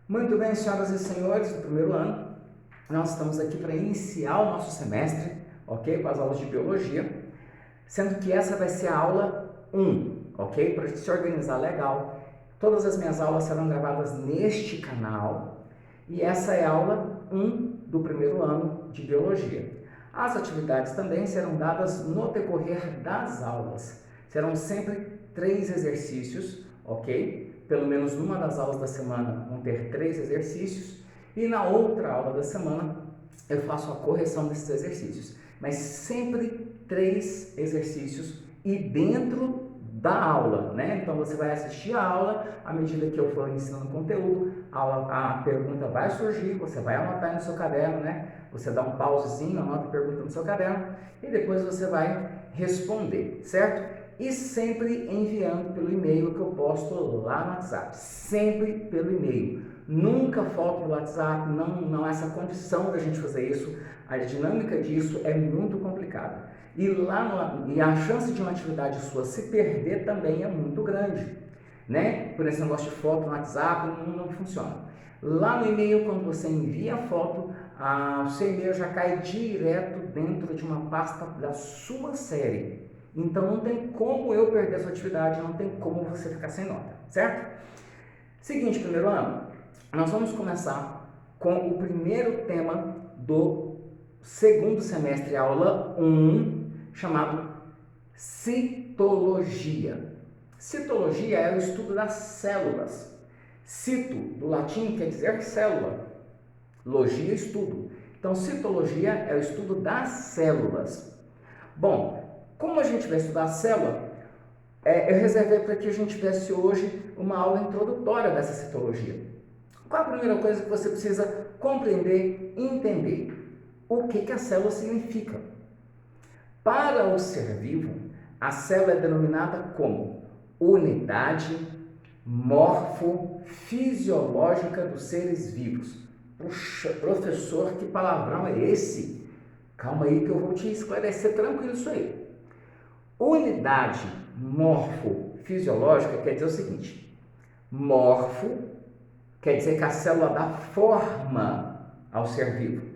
Muito bem, senhoras e senhores do primeiro ano, nós estamos aqui para iniciar o nosso semestre, ok? Com as aulas de biologia, sendo que essa vai ser a aula 1, ok? Para a gente se organizar legal. Todas as minhas aulas serão gravadas neste canal e essa é a aula 1 do primeiro ano de biologia. As atividades também serão dadas no decorrer das aulas. Serão sempre 3 exercícios, ok? Pelo menos numa das aulas da semana vão ter 3 exercícios e na outra aula da semana eu faço a correção desses exercícios. Mas sempre 3 exercícios e dentro da aula, né? Então você vai assistir a aula, à medida que eu for ensinando conteúdo, a pergunta vai surgir, você vai anotar no seu caderno, né? Você dá um pausezinho, anota a pergunta no seu caderno e depois você vai responder, certo? E sempre enviando pelo e-mail que eu posto lá no WhatsApp, sempre pelo e-mail. Nunca falta no WhatsApp, não há essa condição da gente fazer isso, a dinâmica disso é muito complicada. E a chance de uma atividade sua se perder também é muito grande, né? Por esse negócio de foto no WhatsApp não funciona. Lá no e-mail, quando você envia a foto, o seu e-mail já cai direto dentro de uma pasta da sua série. Então não tem como eu perder a sua atividade, não tem como você ficar sem nota, certo? Seguinte, primeiro ano, nós vamos começar com o primeiro tema do segundo semestre, aula 1, chamado citologia. Citologia é o estudo das células. Cito, do latim, quer dizer célula. Logia, estudo. Então, citologia é o estudo das células. Bom, como a gente vai estudar a célula, eu reservei para que a gente tivesse hoje uma aula introdutória dessa citologia. Qual a primeira coisa que você precisa compreender e entender? O que a célula significa? Para o ser vivo, a célula é denominada como unidade morfofisiológica dos seres vivos. Puxa, professor, que palavrão é esse? Calma aí que eu vou te esclarecer tranquilo isso aí. Unidade morfofisiológica quer dizer o seguinte: morfo quer dizer que a célula dá forma ao ser vivo.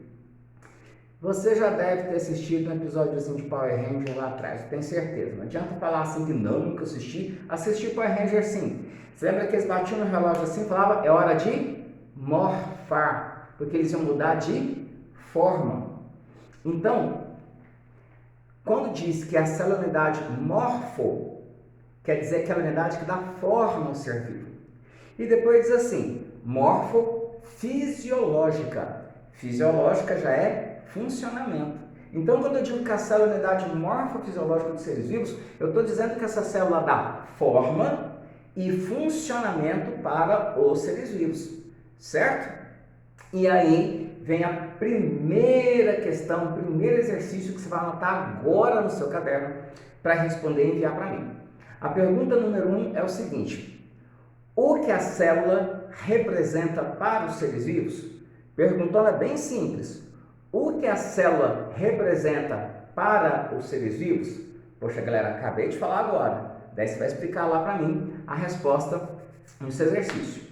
Você já deve ter assistido um episódiozinho de Power Ranger lá atrás, eu tenho certeza. Não adianta falar assim que não, nunca assisti. Assisti Power Ranger sim. Você lembra que eles batiam no relógio assim e falavam, é hora de morfar, porque eles iam mudar de forma. Então, quando diz que a célula é a unidade morfo, quer dizer que é a unidade que dá forma ao ser vivo. E depois diz assim, morfofisiológica. Fisiológica já é funcionamento. Então, quando eu digo que a célula é a unidade morfofisiológica dos seres vivos, eu estou dizendo que essa célula dá forma e funcionamento para os seres vivos, certo? E aí vem a primeira questão, o primeiro exercício que você vai anotar agora no seu caderno para responder e enviar para mim. A pergunta número 1 é o seguinte: o que a célula representa para os seres vivos? Perguntando é bem simples. O que a célula representa para os seres vivos? Poxa, galera, acabei de falar agora. Daí você vai explicar lá para mim a resposta nesse exercício.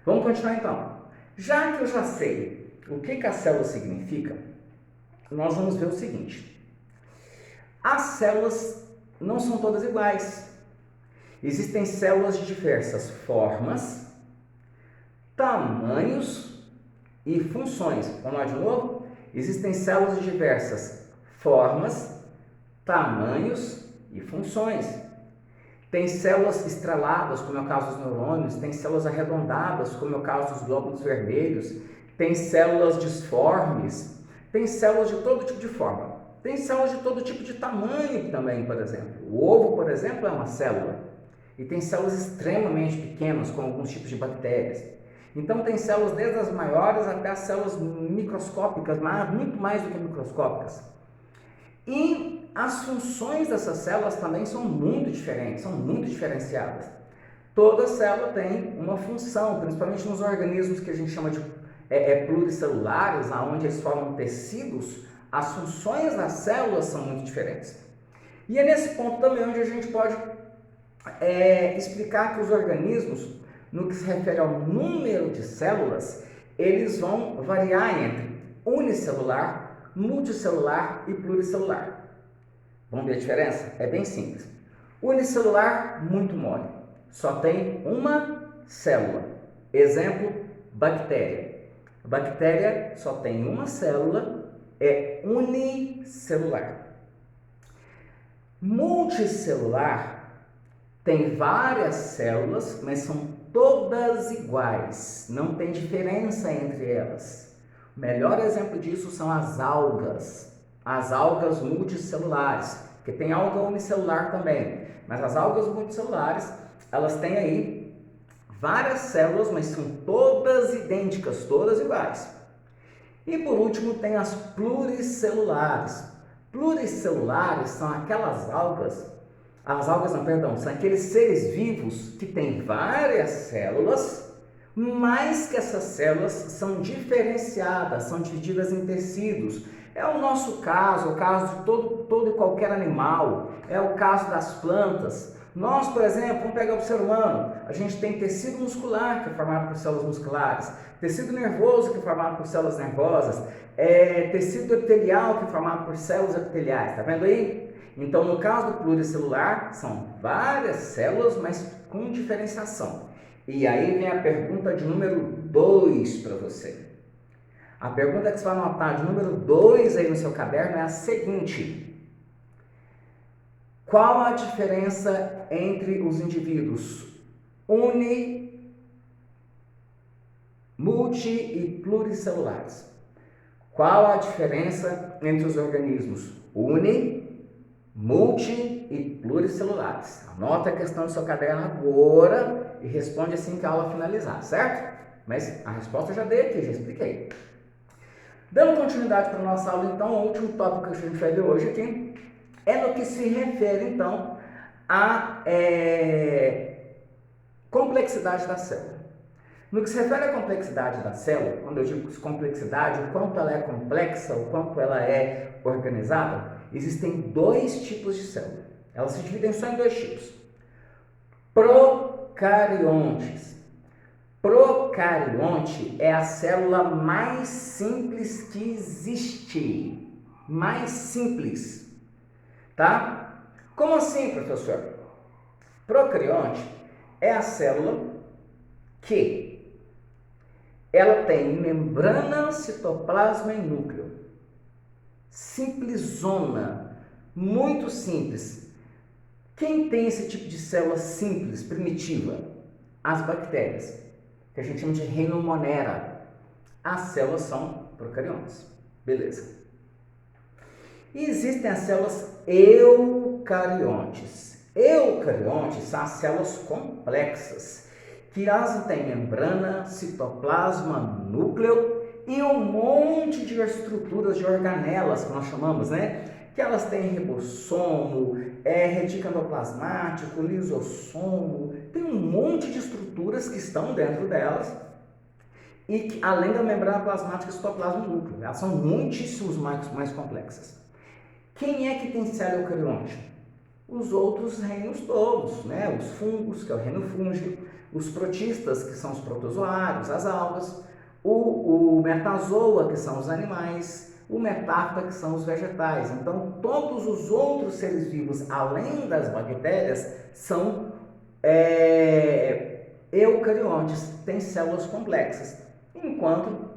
Vamos continuar então. Já que eu já sei o que a célula significa, nós vamos ver o seguinte. As células não são todas iguais. Existem células de diversas formas, tamanhos e funções. Vamos lá de novo? Existem células de diversas formas, tamanhos e funções. Tem células estreladas, como é o caso dos neurônios, tem células arredondadas, como é o caso dos glóbulos vermelhos, tem células disformes, tem células de todo tipo de forma. Tem células de todo tipo de tamanho também, por exemplo. O ovo, por exemplo, é uma célula. E tem células extremamente pequenas, como alguns tipos de bactérias. Então tem células desde as maiores até as células microscópicas, mas muito mais do que microscópicas. E as funções dessas células também são muito diferentes, são muito diferenciadas. Toda célula tem uma função, principalmente nos organismos que a gente chama de pluricelulares, onde eles formam tecidos, as funções das células são muito diferentes. E é nesse ponto também onde a gente pode explicar que os organismos no que se refere ao número de células, eles vão variar entre unicelular, multicelular e pluricelular. Vamos ver a diferença? É bem simples. Unicelular, muito mole. Só tem uma célula. Exemplo, bactéria. A bactéria só tem uma célula, é unicelular. Multicelular tem várias células, mas são todas iguais, não tem diferença entre elas. O melhor exemplo disso são as algas multicelulares, porque tem alga unicelular também, mas as algas multicelulares, elas têm aí várias células, mas são todas idênticas, todas iguais. E por último tem as pluricelulares. Pluricelulares são aquelas algas, são aqueles seres vivos que têm várias células, mas que essas células são diferenciadas, são divididas em tecidos. É o nosso caso, o caso de todo e qualquer animal, é o caso das plantas. Nós, por exemplo, vamos pegar o ser humano, a gente tem tecido muscular, que é formado por células musculares, tecido nervoso, que é formado por células nervosas, tecido epitelial, que é formado por células epiteliais, tá vendo aí? Então, no caso do pluricelular, são várias células, mas com diferenciação. E aí vem a pergunta de número 2 para você. A pergunta que você vai anotar de número 2 aí no seu caderno é a seguinte: qual a diferença entre os indivíduos multi e pluricelulares? Qual a diferença entre os organismos multi e pluricelulares? Anota a questão do seu caderno agora e responde assim que a aula finalizar, certo? Mas a resposta eu já dei aqui, já expliquei. Dando continuidade para a nossa aula, então, o último tópico que a gente vai ver hoje aqui é no que se refere, então, à complexidade da célula. No que se refere à complexidade da célula, quando eu digo complexidade, o quanto ela é complexa, o quanto ela é organizada, existem dois tipos de célula. Elas se dividem só em dois tipos. Procariontes. Procarionte é a célula mais simples que existe. Mais simples. Tá? Como assim, professor? Procarionte é a célula que ela tem membrana, citoplasma e núcleo. Simplesona, muito simples. Quem tem esse tipo de célula simples, primitiva? As bactérias, que a gente chama de reino Monera. As células são procariontes. Beleza. E existem as células eucariontes. Eucariontes são as células complexas, que elas têm membrana, citoplasma, núcleo e um monte de estruturas de organelas, que nós chamamos, né? Que elas têm ribossomo, retículo endoplasmático, lisossomo, tem um monte de estruturas que estão dentro delas e que, além da membrana plasmática, citoplasma e núcleo, elas são muitíssimos mais complexas. Quem é que tem célula eucarionte? Os outros reinos todos, né? Os fungos, que é o reino fúngico, os protistas, que são os protozoários, as algas, o metazoa, que são os animais, o metáfita, que são os vegetais. Então, todos os outros seres vivos, além das bactérias, são eucariontes, têm células complexas, enquanto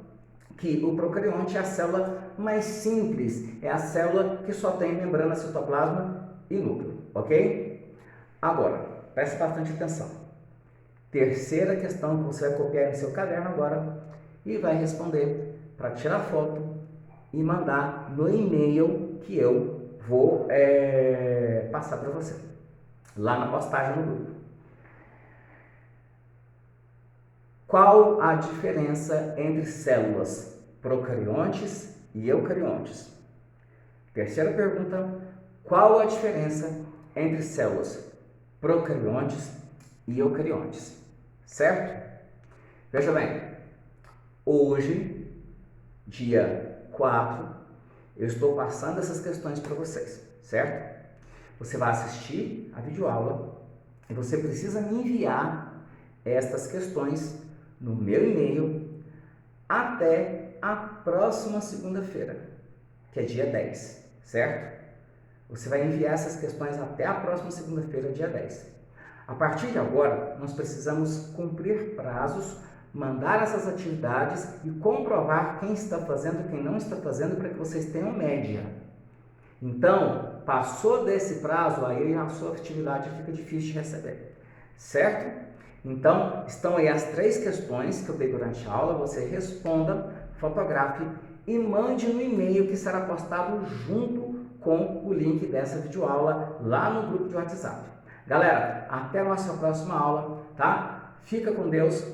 que o procarionte é a célula mais simples, é a célula que só tem membrana, citoplasma e núcleo, ok? Agora, preste bastante atenção. Terceira questão que você vai copiar no seu caderno agora e vai responder para tirar foto e mandar no e-mail que eu vou passar para você, lá na postagem no grupo. Qual a diferença entre células procariontes e eucariontes? Terceira pergunta, qual a diferença entre células procariontes e eucariontes? Certo? Veja bem, hoje, dia 4, eu estou passando essas questões para vocês, certo? Você vai assistir a videoaula e você precisa me enviar estas questões no meu e-mail até a próxima segunda-feira, que é dia 10, certo? Você vai enviar essas questões até a próxima segunda-feira, dia 10. A partir de agora, nós precisamos cumprir prazos, mandar essas atividades e comprovar quem está fazendo e quem não está fazendo para que vocês tenham média. Então, passou desse prazo, aí a sua atividade fica difícil de receber, certo? Então, estão aí as 3 questões que eu dei durante a aula, você responda, fotografe e mande no e-mail que será postado junto com o link dessa videoaula lá no grupo de WhatsApp. Galera, até a nossa próxima aula, tá? Fica com Deus,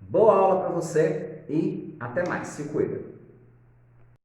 boa aula para você e até mais, se cuida!